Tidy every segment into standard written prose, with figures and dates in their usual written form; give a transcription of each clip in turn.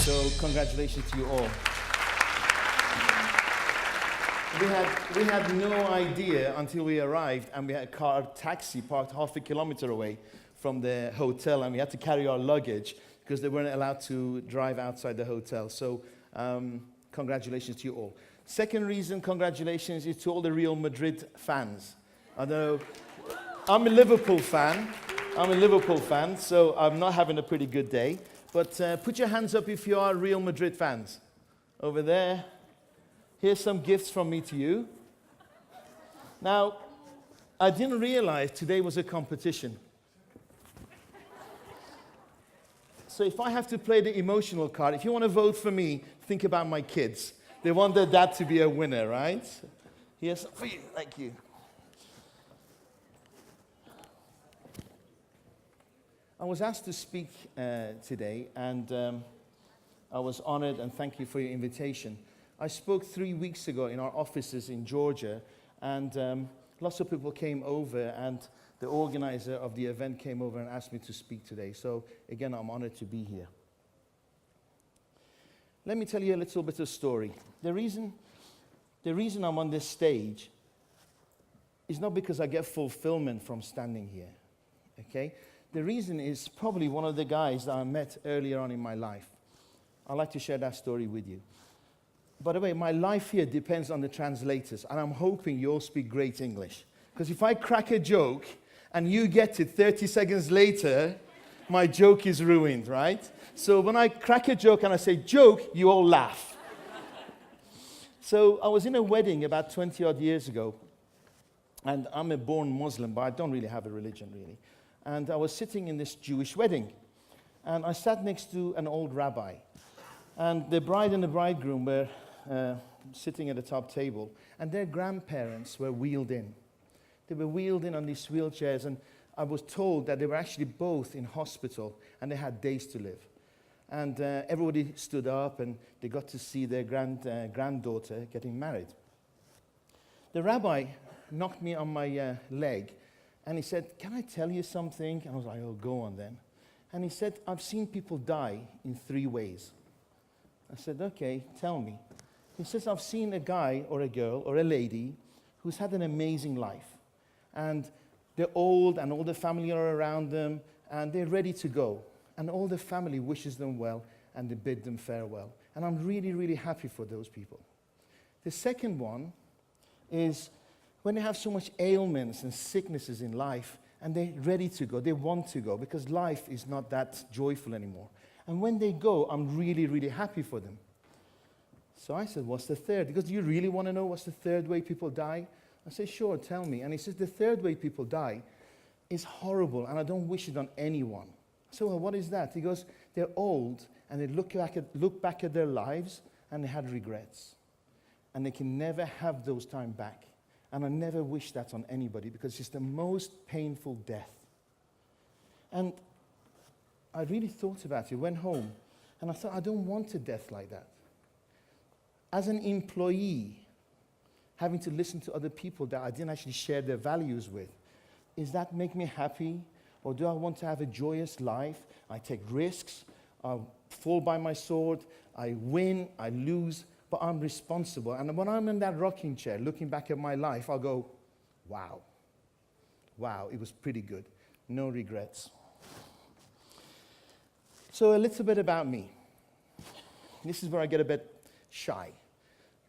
So congratulations to you all. We had no idea until we arrived, and we had a taxi parked half a kilometer away from the hotel, and we had to carry our luggage because they weren't allowed to drive outside the hotel. So congratulations to you all. Second reason, congratulations, is to all the Real Madrid fans. I know I'm a Liverpool fan. So I'm not having a pretty good day. But put your hands up if you are Real Madrid fans. Over there. Here's some gifts from me to you. Now, I didn't realize today was a competition. So if I have to play the emotional card, if you want to vote for me, think about my kids. They want their dad to be a winner, right? Here's some for you. Thank you. I was asked to speak today, and I was honored, and thank you for your invitation. I spoke 3 weeks ago in our offices in Georgia, and lots of people came over, and the organizer of the event came over and asked me to speak today. So, again, I'm honored to be here. Let me tell you a little bit of story. The reason I'm on this stage is not because I get fulfillment from standing here, okay? The reason is probably one of the guys that I met earlier on in my life. I'd like to share that story with you. By the way, my life here depends on the translators, and I'm hoping you all speak great English. Because if I crack a joke and you get it 30 seconds later, my joke is ruined, right? So when I crack a joke and I say, joke, you all laugh. So I was in a wedding about 20-odd years ago, and I'm a born Muslim, but I don't really have a religion, really. And I was sitting in this Jewish wedding, and I sat next to an old rabbi. And the bride and the bridegroom were sitting at the top table, and their grandparents were wheeled in. They were wheeled in on these wheelchairs, and I was told that they were actually both in hospital, and they had days to live. And everybody stood up, and they got to see their granddaughter getting married. The rabbi knocked me on my leg, and he said, "Can I tell you something?" And I was like, "Oh, go on then." And he said, "I've seen people die in 3 ways." I said, "Okay, tell me." He says, "I've seen a guy or a girl or a lady who's had an amazing life. And they're old, and all the family are around them, and they're ready to go. And all the family wishes them well, and they bid them farewell. And I'm really, really happy for those people. The second one is when they have so much ailments and sicknesses in life, and they're ready to go, they want to go, because life is not that joyful anymore. And when they go, I'm really, really happy for them." So I said, "What's the third?" He goes, "Do you really want to know what's the third way people die?" I said, "Sure, tell me." And he says, "The third way people die is horrible, and I don't wish it on anyone." I said, "Well, what is that?" He goes, "They're old, and they look back at their lives, and they had regrets. And they can never have those time back. And I never wish that on anybody, because it's the most painful death." And I really thought about it, went home, and I thought, I don't want a death like that. As an employee, having to listen to other people that I didn't actually share their values with, does that make me happy? Or do I want to have a joyous life? I take risks, I fall by my sword, I win, I lose, but I'm responsible. And when I'm in that rocking chair, looking back at my life, I'll go, wow, it was pretty good. No regrets. So a little bit about me. This is where I get a bit shy.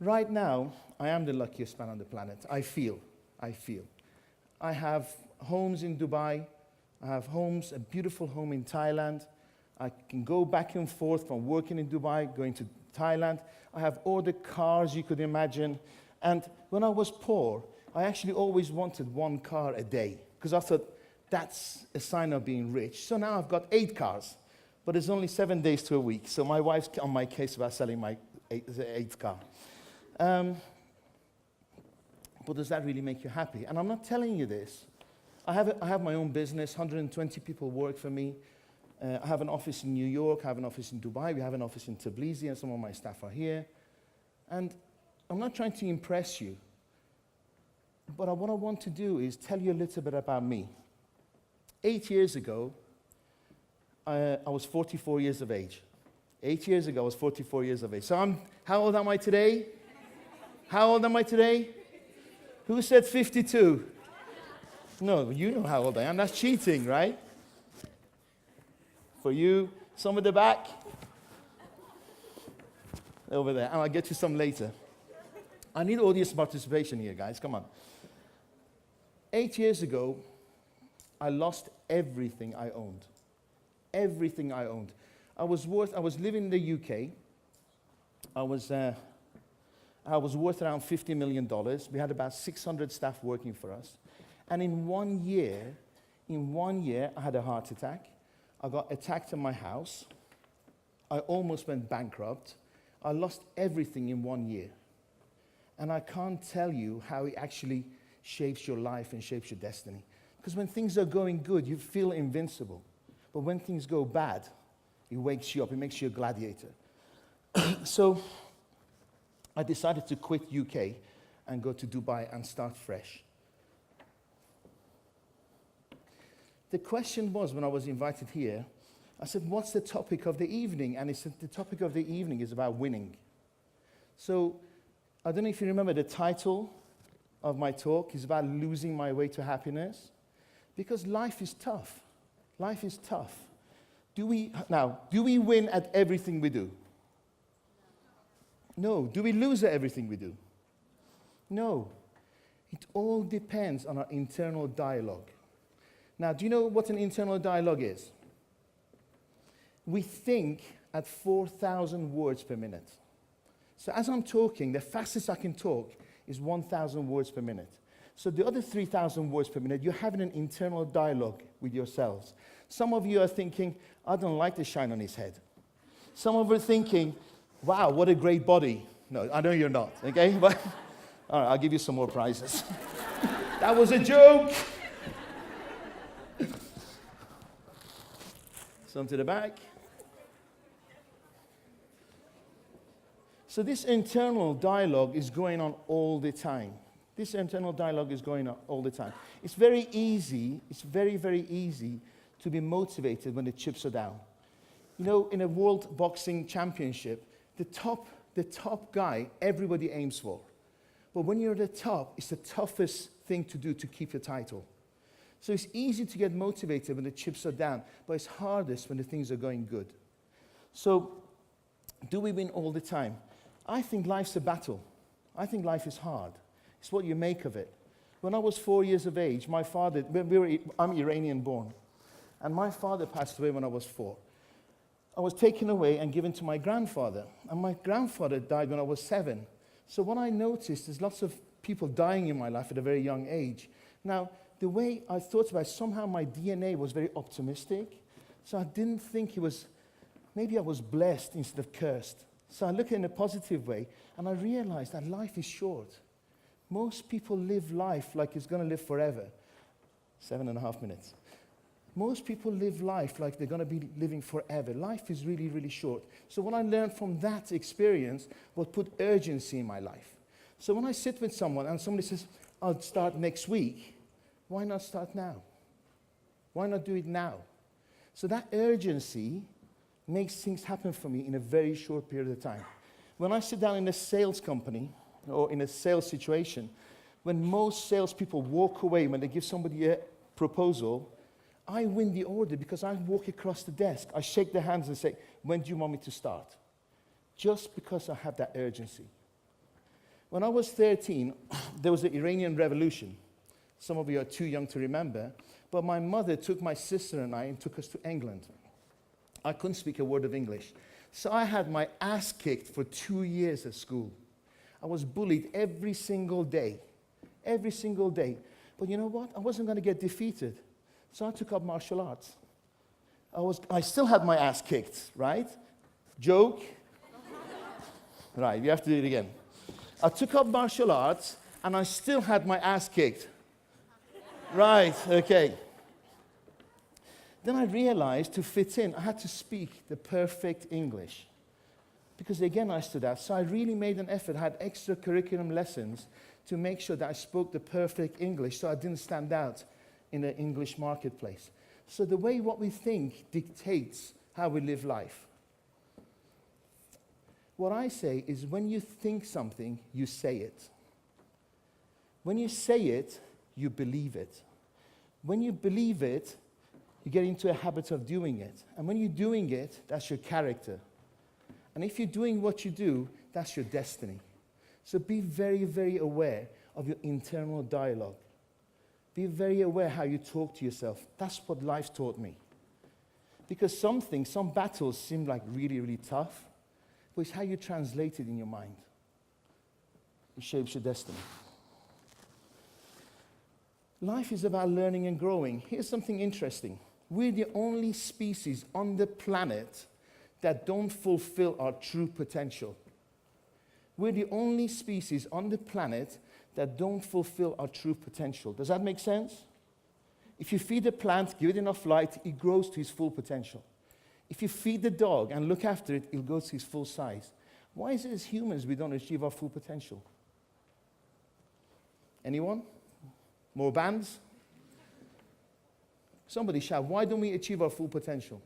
Right now, I am the luckiest man on the planet. I feel. I have homes in Dubai. I have a beautiful home in Thailand. I can go back and forth from working in Dubai, going to Thailand. I have all the cars you could imagine. And when I was poor, I actually always wanted 1 car a day, because I thought that's a sign of being rich. So now I've got 8 cars. But it's only 7 days to a week, so my wife's on my case about selling my 8th car. But does that really make you happy? And I'm not telling you this. I have my own business. 120 people work for me. I have an office in New York. I have an office in Dubai. We have an office in Tbilisi, and some of my staff are here. And I'm not trying to impress you. But what I want to do is tell you a little bit about me. 8 years ago, I was 44 years of age. 8 years ago, I was 44 years of age. So how old am I today? How old am I today? Who said 52? No, you know how old I am. That's cheating, right? For you, some at the back. Over there. And I'll get you some later. I need audience participation here, guys. Come on. 8 years ago, I lost everything I owned. Everything I owned. I was living in the UK. I was worth around $50 million. We had about 600 staff working for us. And in 1 year, I had a heart attack. I got attacked in my house. I almost went bankrupt. I lost everything in 1 year. And I can't tell you how it actually shapes your life and shapes your destiny. Because when things are going good, you feel invincible. But when things go bad, it wakes you up. It makes you a gladiator. So I decided to quit UK and go to Dubai and start fresh. The question was, when I was invited here, I said, what's the topic of the evening? And he said, the topic of the evening is about winning. So I don't know if you remember the title of my talk is about losing my way to happiness. Because life is tough. Life is tough. Do we win at everything we do? No. Do we lose at everything we do? No. It all depends on our internal dialogue. Now, do you know what an internal dialogue is? We think at 4,000 words per minute. So as I'm talking, the fastest I can talk is 1,000 words per minute. So the other 3,000 words per minute, you're having an internal dialogue with yourselves. Some of you are thinking, I don't like the shine on his head. Some of you are thinking, wow, what a great body. No, I know you're not, okay? But all right, I'll give you some more prizes. That was a joke. Some to the back. So this internal dialogue is going on all the time. This internal dialogue is going on all the time. It's very easy, it's very, very easy to be motivated when the chips are down. You know, in a world boxing championship, the top guy, everybody aims for. But when you're at the top, it's the toughest thing to do to keep your title. So it's easy to get motivated when the chips are down, but it's hardest when the things are going good. So, do we win all the time? I think life's a battle. I think life is hard. It's what you make of it. When I was 4 years of age, my father, I'm Iranian born, and my father passed away when I was 4. I was taken away and given to my grandfather, and my grandfather died when I was 7. So what I noticed is lots of people dying in my life at a very young age. Now, the way I thought about it, somehow my DNA was very optimistic, so I didn't think maybe I was blessed instead of cursed. So I look at it in a positive way, and I realized that life is short. Most people live life like it's going to live forever. 7.5 minutes. Most people live life like they're going to be living forever. Life is really, really short. So what I learned from that experience was put urgency in my life. So when I sit with someone and somebody says, I'll start next week, why not start now? Why not do it now? So that urgency makes things happen for me in a very short period of time. When I sit down in a sales company or in a sales situation, when most salespeople walk away when they give somebody a proposal, I win the order because I walk across the desk. I shake their hands and say, when do you want me to start? Just because I have that urgency. When I was 13, there was the Iranian Revolution. Some of you are too young to remember, but my mother took my sister and I and took us to England. I couldn't speak a word of English. So I had my ass kicked for 2 years at school. I was bullied every single day. Every single day. But you know what? I wasn't going to get defeated. So I took up martial arts. I still had my ass kicked, right? Joke. Right, you have to do it again. I took up martial arts, and I still had my ass kicked. Right, okay. Then I realized to fit in, I had to speak the perfect English. Because again, I stood out. So I really made an effort. I had extra curriculum lessons to make sure that I spoke the perfect English so I didn't stand out in the English marketplace. So the way what we think dictates how we live life. What I say is when you think something, you say it. When you say it, you believe it. When you believe it, you get into a habit of doing it. And when you're doing it, that's your character. And if you're doing what you do, that's your destiny. So be very, very aware of your internal dialogue. Be very aware how you talk to yourself. That's what life taught me. Because some things, some battles seem like really, really tough, but it's how you translate it in your mind. It shapes your destiny. Life is about learning and growing. Here's something interesting. We're the only species on the planet that don't fulfill our true potential. We're the only species on the planet that don't fulfill our true potential. Does that make sense? If you feed a plant, give it enough light, it grows to its full potential. If you feed the dog and look after it, it'll go to its full size. Why is it as humans we don't achieve our full potential? Anyone? More bands? Somebody shout, why don't we achieve our full potential?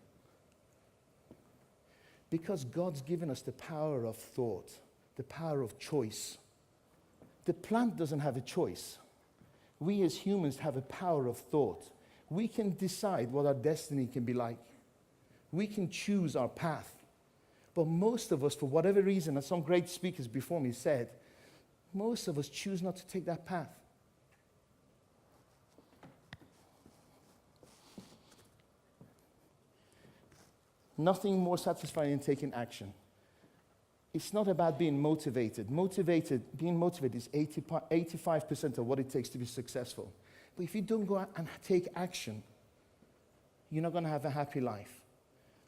Because God's given us the power of thought, the power of choice. The plant doesn't have a choice. We as humans have a power of thought. We can decide what our destiny can be like. We can choose our path. But most of us, for whatever reason, as some great speakers before me said, most of us choose not to take that path. Nothing more satisfying than taking action. It's not about being motivated. Being motivated is 85% of what it takes to be successful. But if you don't go out and take action, you're not going to have a happy life.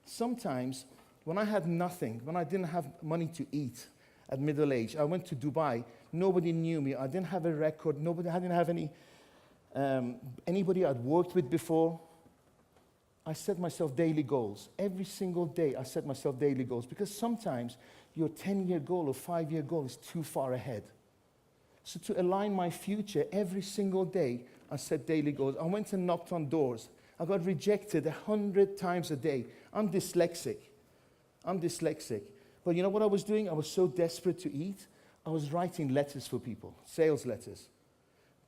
Sometimes, when I had nothing, when I didn't have money to eat at middle age, I went to Dubai. Nobody knew me. I didn't have a record. I didn't have anybody I'd worked with before. I set myself daily goals. Every single day, I set myself daily goals because sometimes your 10-year goal or 5-year goal is too far ahead. So to align my future, every single day, I set daily goals. I went and knocked on doors. I got rejected 100 times a day. I'm dyslexic. But you know what I was doing? I was so desperate to eat, I was writing letters for people, sales letters.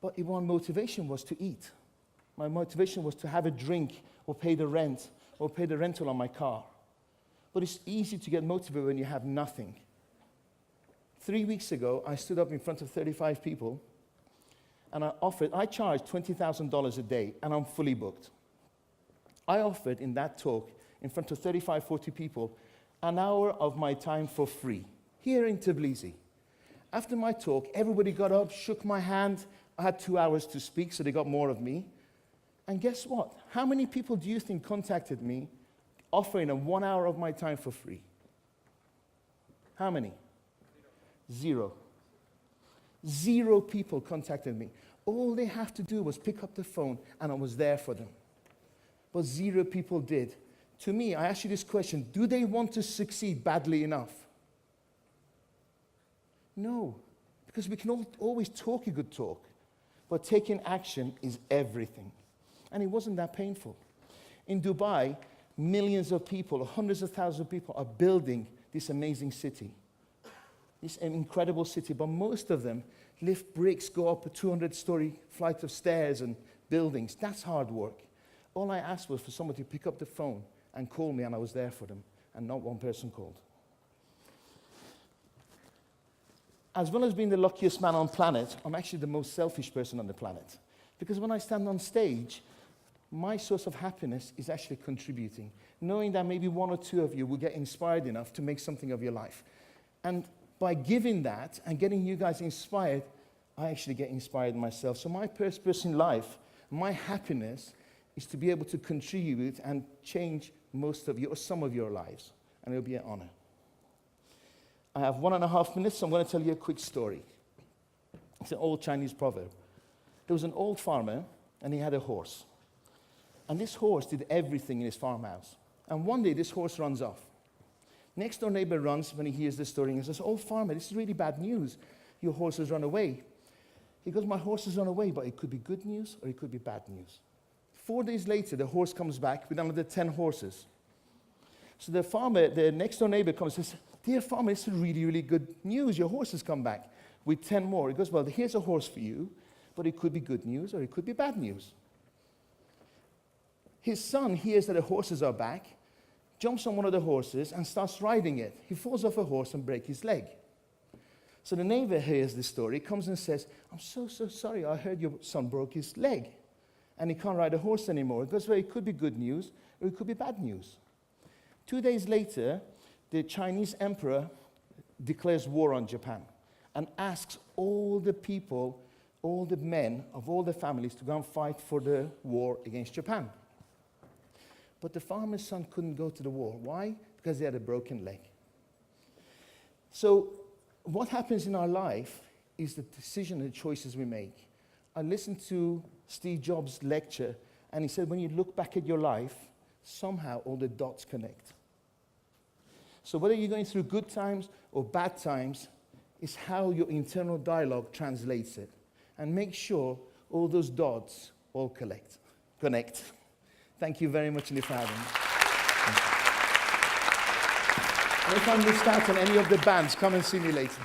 But my motivation was to eat. My motivation was to have a drink or pay the rent or pay the rental on my car. But it's easy to get motivated when you have nothing. 3 weeks ago, I stood up in front of 35 people and I charged $20,000 a day and I'm fully booked. I offered in that talk in front of 35, 40 people an hour of my time for free here in Tbilisi. After my talk, everybody got up, shook my hand. I had 2 hours to speak, so they got more of me. And guess what? How many people do you think contacted me offering them 1 hour of my time for free? How many? 0. 0 people contacted me. All they have to do was pick up the phone and I was there for them. But 0 people did. To me, I ask you this question, do they want to succeed badly enough? No, because we can always talk a good talk, but taking action is everything. And it wasn't that painful. In Dubai, millions of people, hundreds of thousands of people are building this amazing city. This incredible city, but most of them lift bricks, go up a 200-story flight of stairs and buildings. That's hard work. All I asked was for someone to pick up the phone and call me, and I was there for them, and not one person called. As well as being the luckiest man on planet, I'm actually the most selfish person on the planet. Because when I stand on stage, my source of happiness is actually contributing, knowing that maybe 1 or 2 of you will get inspired enough to make something of your life. And by giving that and getting you guys inspired, I actually get inspired myself. So my purpose in life, my happiness, is to be able to contribute and change most of your, or some of your lives. And it'll be an honor. I have 1.5 minutes, so I'm going to tell you a quick story. It's an old Chinese proverb. There was an old farmer, and he had a horse. And this horse did everything in his farmhouse. And one day, this horse runs off. Next door neighbor runs when he hears this story and says, "Oh, farmer, this is really bad news. Your horse has run away." He goes, "My horse has run away, but it could be good news or it could be bad news." 4 days later, the horse comes back with another 10 horses. So the farmer, the next door neighbor comes and says, dear farmer, it's really, really good news. Your horse has come back with 10 more. He goes, well, here's a horse for you, but it could be good news or it could be bad news. His son hears that the horses are back, jumps on one of the horses and starts riding it. He falls off a horse and breaks his leg. So the neighbor hears this story, comes and says, I'm so sorry, I heard your son broke his leg and he can't ride a horse anymore. He goes, well, it could be good news or it could be bad news. 2 days later, the Chinese emperor declares war on Japan and asks all the people, all the men of all the families to go and fight for the war against Japan. But the farmer's son couldn't go to the war. Why? Because he had a broken leg. So what happens in our life is the decision and the choices we make. I listened to Steve Jobs' lecture, and he said when you look back at your life, somehow all the dots connect. So whether you're going through good times or bad times, it's how your internal dialogue translates it. And make sure all those dots all connect. Thank you very much, Lee, for having me. And if I missed out on any of the bands, come and see me later.